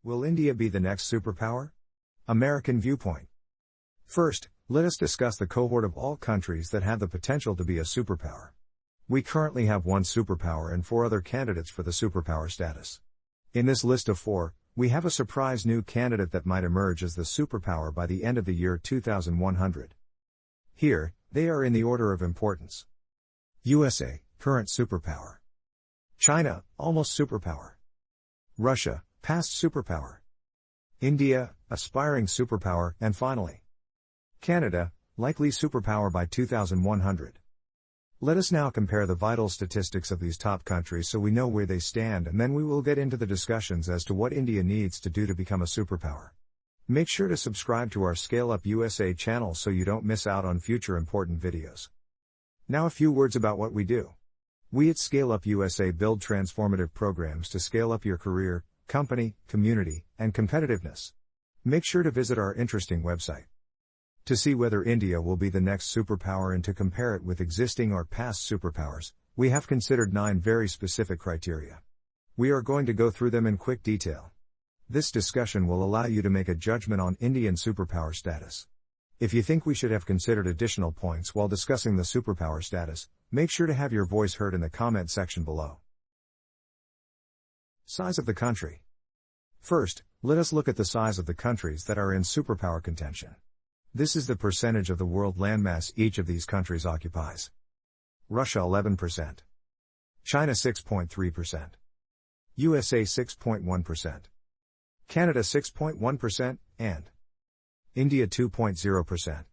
Will India be the next superpower? American Viewpoint. First, let us discuss the cohort of all countries that have the potential to be a superpower. We currently have one superpower and 4 other candidates for the superpower status. In this list of 4, we have a surprise new candidate that might emerge as the superpower by the end of the year 2100. Here, they are in the order of importance. USA, current superpower. China, almost superpower. Russia, past superpower. India, aspiring superpower, and finally, Canada, likely superpower by 2100. Let us now compare the vital statistics of these top countries so we know where they stand, and then we will get into the discussions as to what India needs to do to become a superpower. Make sure to subscribe to our Scale Up USA channel so you don't miss out on future important videos. Now a few words about what we do. We at Scale Up USA build transformative programs to scale up your career, company, community, and competitiveness. Make sure to visit our interesting website to see whether India will be the next superpower and to compare it with existing or past superpowers. We have considered 9 very specific criteria. We are going to go through them in quick detail. This discussion will allow you to make a judgment on Indian superpower status. If you think we should have considered additional points while discussing the superpower status, make sure to have your voice heard in the comment section below. Size of the country. First, let us look at the size of the countries that are in superpower contention. This is the percentage of the world landmass each of these countries occupies. Russia 11%. China 6.3%. USA 6.1%. Canada 6.1%, and India 2.0%.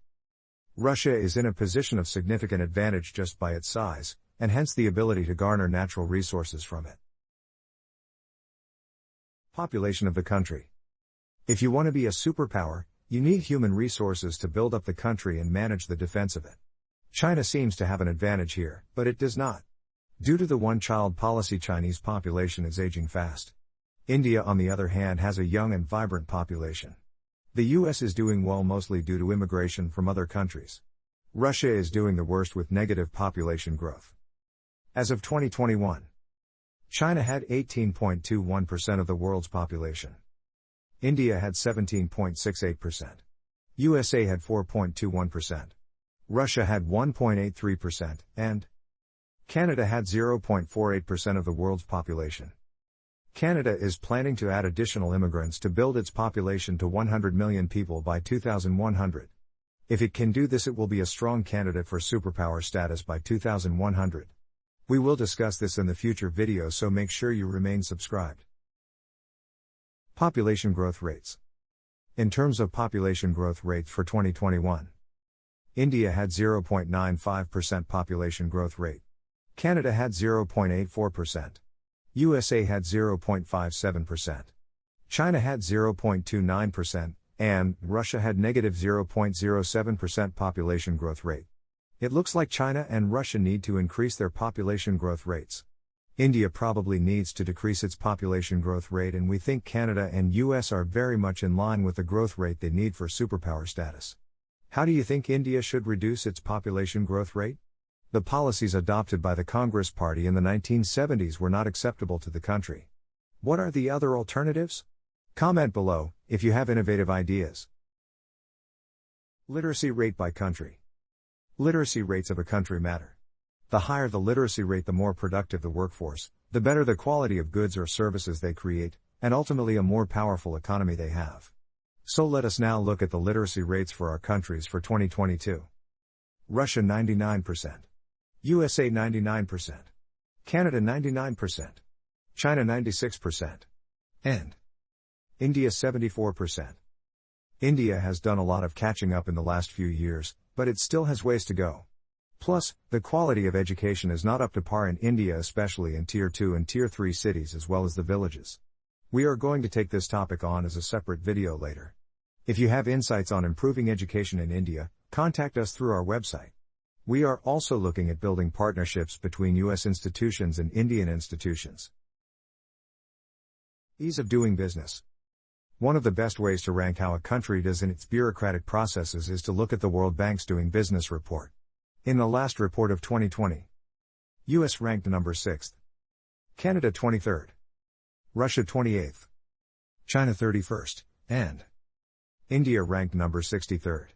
Russia is in a position of significant advantage just by its size, and hence the ability to garner natural resources from it. Population of the country. If you want to be a superpower, you need human resources to build up the country and manage the defense of it. China seems to have an advantage here, but it does not. Due to the one-child policy, Chinese population is aging fast. India, on the other hand, has a young and vibrant population. The US is doing well mostly due to immigration from other countries. Russia is doing the worst with negative population growth. As of 2021, China had 18.21% of the world's population. India had 17.68%. USA had 4.21%. Russia had 1.83%, and Canada had 0.48% of the world's population. Canada is planning to add additional immigrants to build its population to 100 million people by 2100. If it can do this, it will be a strong candidate for superpower status by 2100. We will discuss this in the future videos, so make sure you remain subscribed. Population growth rates. In terms of population growth rates for 2021, India had 0.95% population growth rate. Canada had 0.84%. USA had 0.57%. China had 0.29%, and Russia had negative 0.07% population growth rate. It looks like China and Russia need to increase their population growth rates. India probably needs to decrease its population growth rate, and we think Canada and US are very much in line with the growth rate they need for superpower status. How do you think India should reduce its population growth rate? The policies adopted by the Congress Party in the 1970s were not acceptable to the country. What are the other alternatives? Comment below if you have innovative ideas. Literacy rate by country. Literacy rates of a country matter. The higher the literacy rate, the more productive the workforce, the better the quality of goods or services they create, and ultimately a more powerful economy they have. So let us now look at the literacy rates for our countries for 2022. Russia 99%. USA 99%. Canada 99%. China 96%. And India 74%. India has done a lot of catching up in the last few years, but it still has ways to go. Plus, the quality of education is not up to par in India, especially in Tier 2 and Tier 3 cities as well as the villages. We are going to take this topic on as a separate video later. If you have insights on improving education in India, contact us through our website. We are also looking at building partnerships between US institutions and Indian institutions. Ease of doing business. One of the best ways to rank how a country does in its bureaucratic processes is to look at the World Bank's Doing Business report. In the last report of 2020, US ranked number 6th, Canada 23rd, Russia 28th, China 31st, and India ranked number 63rd.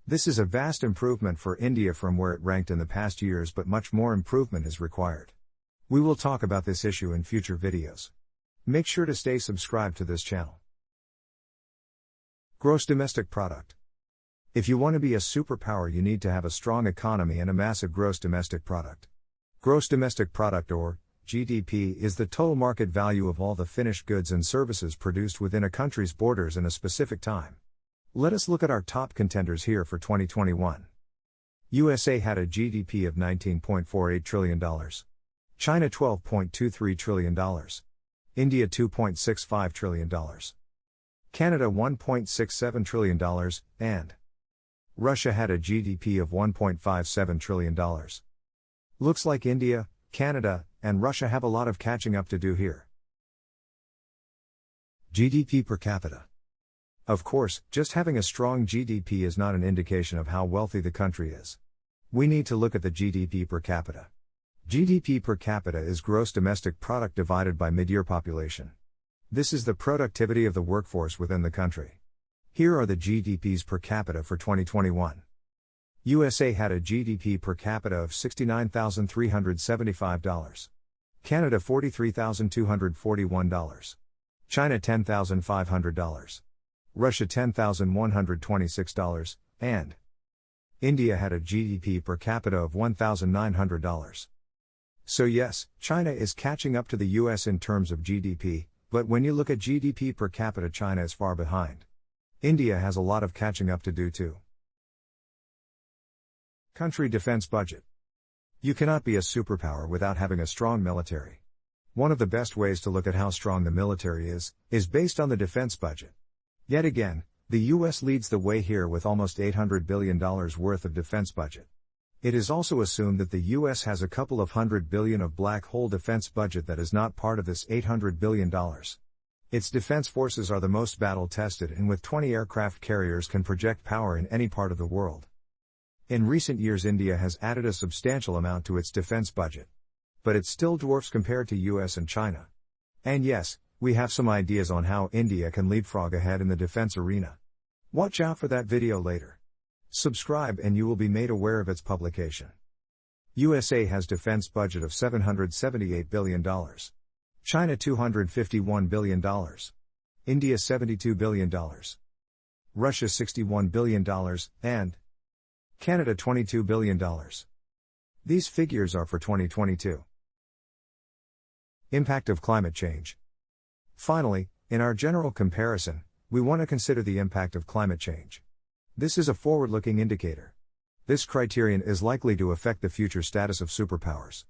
This is a vast improvement for India from where it ranked in the past years, but much more improvement is required. We will talk about this issue in future videos. Make sure to stay subscribed to this channel. Gross domestic product. If you want to be a superpower, you need to have a strong economy and a massive gross domestic product. Gross domestic product, or GDP, is the total market value of all the finished goods and services produced within a country's borders in a specific time. Let us look at our top contenders here for 2021. USA had a GDP of $19.48 trillion. China $12.23 trillion. India $2.65 trillion. Canada $1.67 trillion, and Russia had a GDP of $1.57 trillion. Looks like India, Canada, and Russia have a lot of catching up to do here. GDP per capita. Of course, just having a strong GDP is not an indication of how wealthy the country is. We need to look at the GDP per capita. GDP per capita is gross domestic product divided by mid-year population. This is the productivity of the workforce within the country. Here are the GDPs per capita for 2021. USA had a GDP per capita of $69,375. Canada $43,241. China $10,500. Russia $10,126, and India had a GDP per capita of $1,900. So yes, China is catching up to the US in terms of GDP, but when you look at GDP per capita, China is far behind. India has a lot of catching up to do too. Country defense budget. You cannot be a superpower without having a strong military. One of the best ways to look at how strong the military is based on the defense budget. Yet again, the US leads the way here with almost $800 billion worth of defense budget. It is also assumed that the US has a couple of $100 billion of black hole defense budget that is not part of this $800 billion. Its defense forces are the most battle tested, and with 20 aircraft carriers can project power in any part of the world. In recent years, India has added a substantial amount to its defense budget. But it still dwarfs compared to US and China. And yes, we have some ideas on how India can leapfrog ahead in the defense arena. Watch out for that video later. Subscribe and you will be made aware of its publication. USA has defense budget of $778 billion. China $251 billion. India $72 billion. Russia $61 billion, and Canada $22 billion. These figures are for 2022. Impact of climate change. Finally, in our general comparison, we want to consider the impact of climate change. This is a forward-looking indicator. This criterion is likely to affect the future status of superpowers.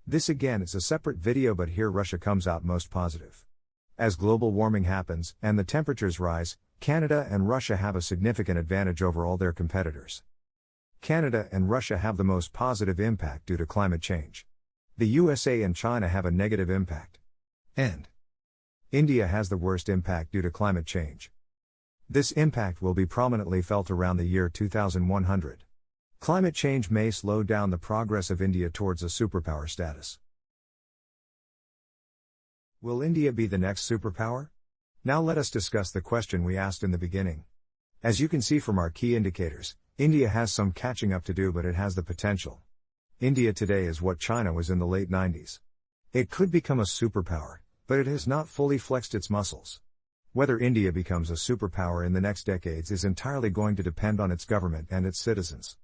This again is a separate video, but here Russia comes out most positive. As global warming happens and the temperatures rise, Canada and Russia have a significant advantage over all their competitors. Canada and Russia have the most positive impact due to climate change. The USA and China have a negative impact. And India has the worst impact due to climate change. This impact will be prominently felt around the year 2100. Climate change may slow down the progress of India towards a superpower status. Will India be the next superpower? Now let us discuss the question we asked in the beginning. As you can see from our key indicators, India has some catching up to do, but it has the potential. India today is what China was in the late 90s. It could become a superpower, but it has not fully flexed its muscles. Whether India becomes a superpower in the next decades is entirely going to depend on its government and its citizens.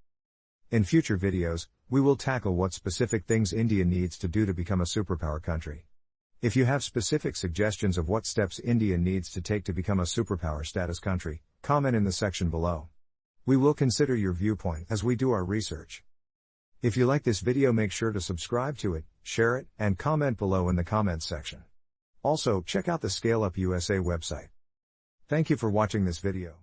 In future videos, we will tackle what specific things India needs to do to become a superpower country. If you have specific suggestions of what steps India needs to take to become a superpower status country, comment in the section below. We will consider your viewpoint as we do our research. If you like this video, make sure to subscribe to it, share it, and comment below in the comments section. Also, check out the Scale Up USA website. Thank you for watching this video.